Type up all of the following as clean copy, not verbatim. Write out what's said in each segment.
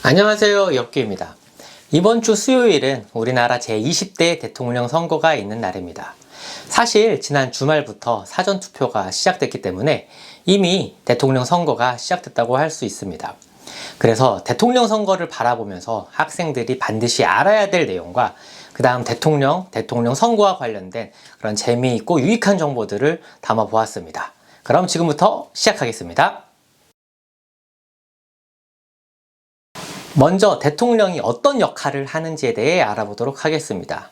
안녕하세요, 엽기입니다. 이번 주 수요일은 우리나라 제20대 대통령 선거가 있는 날입니다. 사실 지난 주말부터 사전투표가 시작됐기 때문에 이미 대통령 선거가 시작됐다고 할 수 있습니다. 그래서 대통령 선거를 바라보면서 학생들이 반드시 알아야 될 내용과 그 다음 대통령 선거와 관련된 그런 재미있고 유익한 정보들을 담아보았습니다. 그럼 지금부터 시작하겠습니다. 먼저 대통령이 어떤 역할을 하는지에 대해 알아보도록 하겠습니다.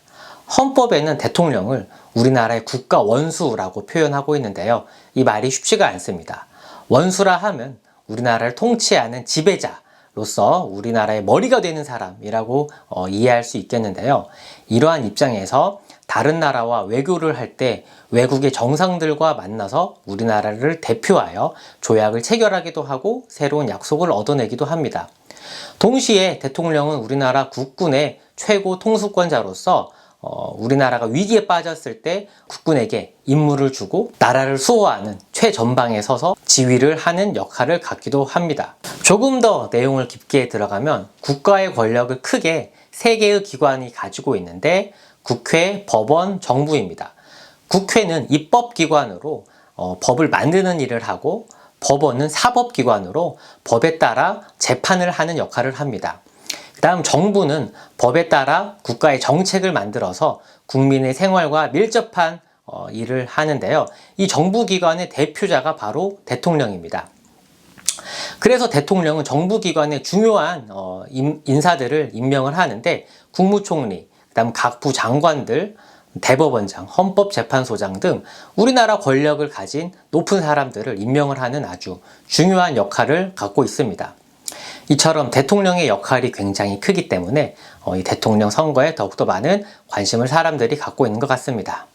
헌법에는 대통령을 우리나라의 국가 원수라고 표현하고 있는데요. 이 말이 쉽지가 않습니다. 원수라 하면 우리나라를 통치하는 지배자로서 우리나라의 머리가 되는 사람이라고 이해할 수 있겠는데요. 이러한 입장에서 다른 나라와 외교를 할 때 외국의 정상들과 만나서 우리나라를 대표하여 조약을 체결하기도 하고 새로운 약속을 얻어내기도 합니다. 동시에 대통령은 우리나라 국군의 최고 통수권자로서 우리나라가 위기에 빠졌을 때 국군에게 임무를 주고 나라를 수호하는 최전방에 서서 지휘를 하는 역할을 갖기도 합니다. 조금 더 내용을 깊게 들어가면 국가의 권력을 크게 3개의 기관이 가지고 있는데 국회, 법원, 정부입니다. 국회는 입법기관으로 법을 만드는 일을 하고 법원은 사법기관으로 법에 따라 재판을 하는 역할을 합니다. 그 다음 정부는 법에 따라 국가의 정책을 만들어서 국민의 생활과 밀접한 일을 하는데요. 이 정부기관의 대표자가 바로 대통령입니다. 그래서 대통령은 정부기관의 중요한 인사들을 임명을 하는데 국무총리, 그 다음 각 부장관들, 대법원장, 헌법재판소장 등 우리나라 권력을 가진 높은 사람들을 임명을 하는 아주 중요한 역할을 갖고 있습니다. 이처럼 대통령의 역할이 굉장히 크기 때문에 이 대통령 선거에 더욱더 많은 관심을 사람들이 갖고 있는 것 같습니다.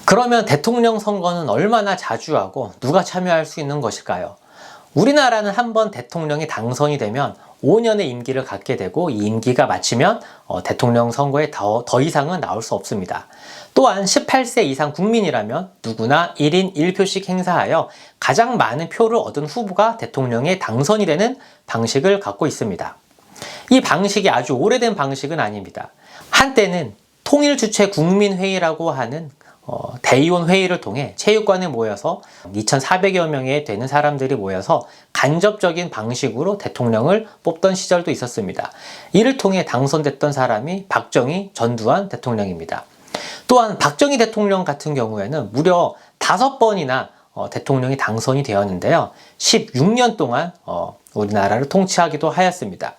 그러면 대통령 선거는 얼마나 자주 하고 누가 참여할 수 있는 것일까요? 우리나라는 한번 대통령이 당선이 되면 5년의 임기를 갖게 되고 이 임기가 마치면 대통령 선거에 더 이상은 나올 수 없습니다. 또한 18세 이상 국민이라면 누구나 1인 1표씩 행사하여 가장 많은 표를 얻은 후보가 대통령에 당선이 되는 방식을 갖고 있습니다. 이 방식이 아주 오래된 방식은 아닙니다. 한때는 통일주체 국민회의라고 하는 대의원 회의를 통해 체육관에 모여서 2,400여 명이 되는 사람들이 모여서 간접적인 방식으로 대통령을 뽑던 시절도 있었습니다. 이를 통해 당선됐던 사람이 박정희, 전두환 대통령입니다. 또한 박정희 대통령 같은 경우에는 무려 5번이나 대통령이 당선이 되었는데요. 16년 동안 우리나라를 통치하기도 하였습니다.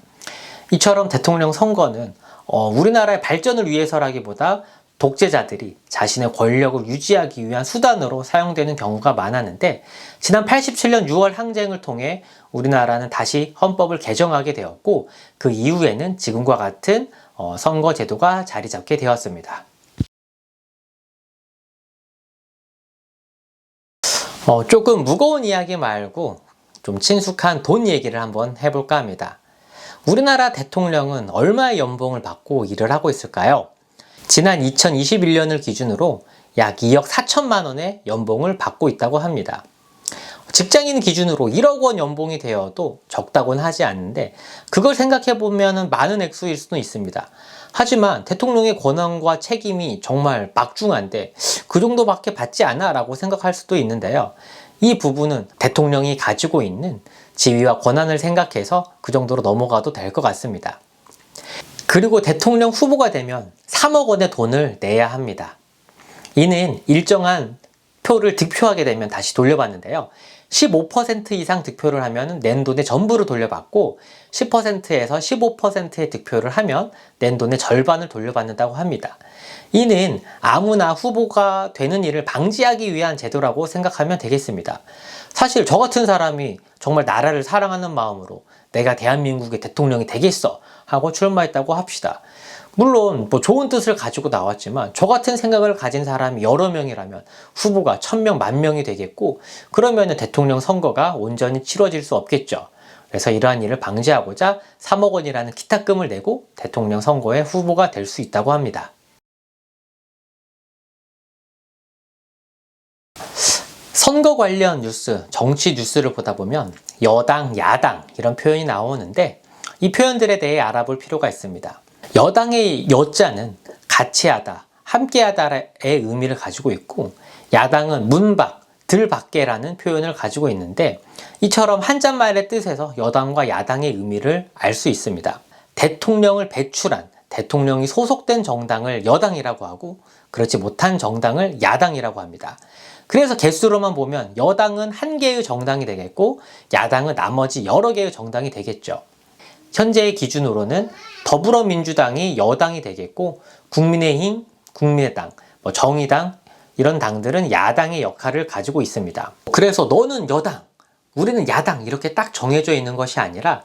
이처럼 대통령 선거는 우리나라의 발전을 위해서라기보다 독재자들이 자신의 권력을 유지하기 위한 수단으로 사용되는 경우가 많았는데 지난 87년 6월 항쟁을 통해 우리나라는 다시 헌법을 개정하게 되었고 그 이후에는 지금과 같은 선거 제도가 자리 잡게 되었습니다. 조금 무거운 이야기 말고 좀 친숙한 돈 얘기를 한번 해볼까 합니다. 우리나라 대통령은 얼마의 연봉을 받고 일을 하고 있을까요? 지난 2021년을 기준으로 약 2억 4천만 원의 연봉을 받고 있다고 합니다. 직장인 기준으로 1억 원 연봉이 되어도 적다고는 하지 않는데 그걸 생각해보면 많은 액수일 수도 있습니다. 하지만 대통령의 권한과 책임이 정말 막중한데 그 정도밖에 받지 않아 라고 생각할 수도 있는데요. 이 부분은 대통령이 가지고 있는 지위와 권한을 생각해서 그 정도로 넘어가도 될 것 같습니다. 그리고 대통령 후보가 되면 3억 원의 돈을 내야 합니다. 이는 일정한 표를 득표하게 되면 다시 돌려받는데요. 15% 이상 득표를 하면 낸 돈의 전부를 돌려받고 10%에서 15%의 득표를 하면 낸 돈의 절반을 돌려받는다고 합니다. 이는 아무나 후보가 되는 일을 방지하기 위한 제도라고 생각하면 되겠습니다. 사실 저 같은 사람이 정말 나라를 사랑하는 마음으로 내가 대한민국의 대통령이 되겠어 하고 출마했다고 합시다. 물론 좋은 뜻을 가지고 나왔지만 저 같은 생각을 가진 사람이 여러 명이라면 후보가 1000명, 10,000명이 되겠고 그러면 대통령 선거가 온전히 치러질 수 없겠죠. 그래서 이러한 일을 방지하고자 3억 원이라는 기탁금을 내고 대통령 선거에 후보가 될 수 있다고 합니다. 선거 관련 뉴스, 정치 뉴스를 보다 보면 여당, 야당 이런 표현이 나오는데 이 표현들에 대해 알아볼 필요가 있습니다. 여당의 여자는 같이 하다, 함께 하다의 의미를 가지고 있고 야당은 문 밖, 들 밖에라는 표현을 가지고 있는데 이처럼 한자말의 뜻에서 여당과 야당의 의미를 알 수 있습니다. 대통령을 배출한, 대통령이 소속된 정당을 여당이라고 하고 그렇지 못한 정당을 야당이라고 합니다. 그래서 개수로만 보면 여당은 한 개의 정당이 되겠고 야당은 나머지 여러 개의 정당이 되겠죠. 현재의 기준으로는 더불어민주당이 여당이 되겠고 국민의힘, 국민의당, 정의당 이런 당들은 야당의 역할을 가지고 있습니다. 그래서 너는 여당, 우리는 야당 이렇게 딱 정해져 있는 것이 아니라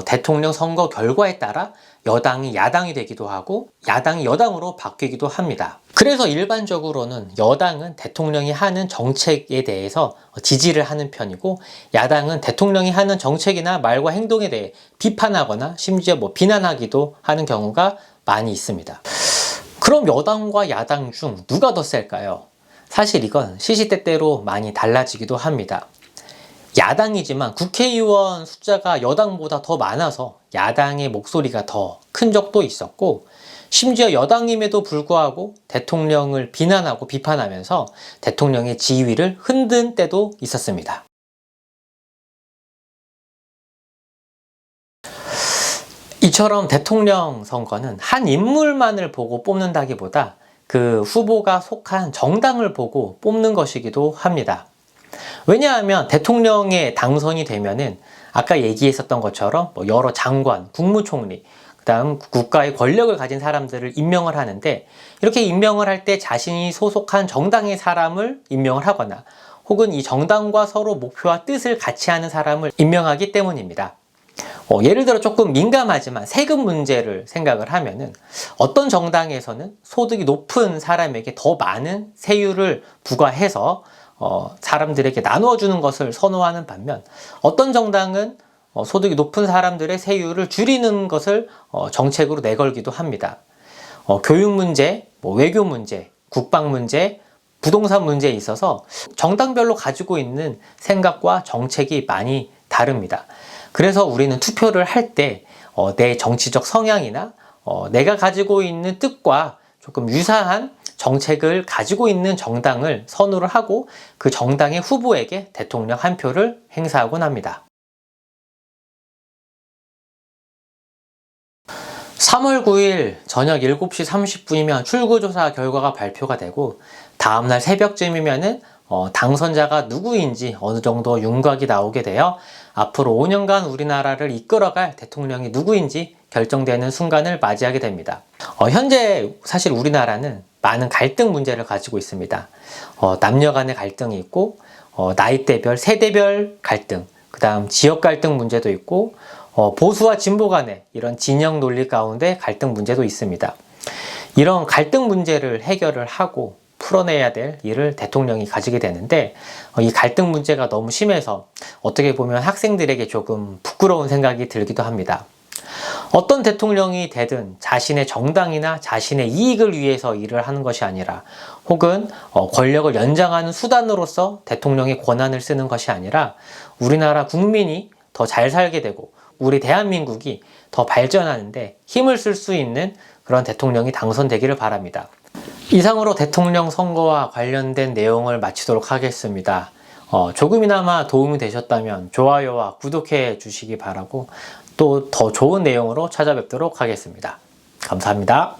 대통령 선거 결과에 따라 여당이 야당이 되기도 하고 야당이 여당으로 바뀌기도 합니다. 그래서 일반적으로는 여당은 대통령이 하는 정책에 대해서 지지를 하는 편이고 야당은 대통령이 하는 정책이나 말과 행동에 대해 비판하거나 심지어 비난하기도 하는 경우가 많이 있습니다. 그럼 여당과 야당 중 누가 더 셀까요? 사실 이건 시시때때로 많이 달라지기도 합니다. 야당이지만 국회의원 숫자가 여당보다 더 많아서 야당의 목소리가 더 큰 적도 있었고 심지어 여당임에도 불구하고 대통령을 비난하고 비판하면서 대통령의 지위를 흔든 때도 있었습니다. 이처럼 대통령 선거는 한 인물만을 보고 뽑는다기보다 그 후보가 속한 정당을 보고 뽑는 것이기도 합니다. 왜냐하면 대통령에 당선이 되면은 아까 얘기했었던 것처럼 여러 장관, 국무총리, 그다음 국가의 권력을 가진 사람들을 임명을 하는데 이렇게 임명을 할 때 자신이 소속한 정당의 사람을 임명을 하거나 혹은 이 정당과 서로 목표와 뜻을 같이 하는 사람을 임명하기 때문입니다. 예를 들어 조금 민감하지만 세금 문제를 생각을 하면은 어떤 정당에서는 소득이 높은 사람에게 더 많은 세율을 부과해서 사람들에게 나누어 주는 것을 선호하는 반면 어떤 정당은 소득이 높은 사람들의 세율을 줄이는 것을 정책으로 내걸기도 합니다. 교육 문제, 외교 문제, 국방 문제, 부동산 문제에 있어서 정당별로 가지고 있는 생각과 정책이 많이 다릅니다. 그래서 우리는 투표를 할 때 내 정치적 성향이나 내가 가지고 있는 뜻과 조금 유사한 정책을 가지고 있는 정당을 선호를 하고 그 정당의 후보에게 대통령 한 표를 행사하곤 합니다. 3월 9일 저녁 7시 30분이면 출구조사 결과가 발표가 되고 다음날 새벽쯤이면은 당선자가 누구인지 어느 정도 윤곽이 나오게 되어 앞으로 5년간 우리나라를 이끌어갈 대통령이 누구인지 결정되는 순간을 맞이하게 됩니다. 현재 사실 우리나라는 많은 갈등 문제를 가지고 있습니다. 남녀 간의 갈등이 있고 나이대별, 세대별 갈등, 그 다음 지역 갈등 문제도 있고 보수와 진보 간의 이런 진영 논리 가운데 갈등 문제도 있습니다. 이런 갈등 문제를 해결을 하고 풀어내야 될 일을 대통령이 가지게 되는데 이 갈등 문제가 너무 심해서 어떻게 보면 학생들에게 조금 부끄러운 생각이 들기도 합니다. 어떤 대통령이 되든 자신의 정당이나 자신의 이익을 위해서 일을 하는 것이 아니라 혹은 권력을 연장하는 수단으로서 대통령의 권한을 쓰는 것이 아니라 우리나라 국민이 더 잘 살게 되고 우리 대한민국이 더 발전하는데 힘을 쓸 수 있는 그런 대통령이 당선되기를 바랍니다. 이상으로 대통령 선거와 관련된 내용을 마치도록 하겠습니다. 조금이나마 도움이 되셨다면 좋아요와 구독해 주시기 바라고 또 더 좋은 내용으로 찾아뵙도록 하겠습니다. 감사합니다.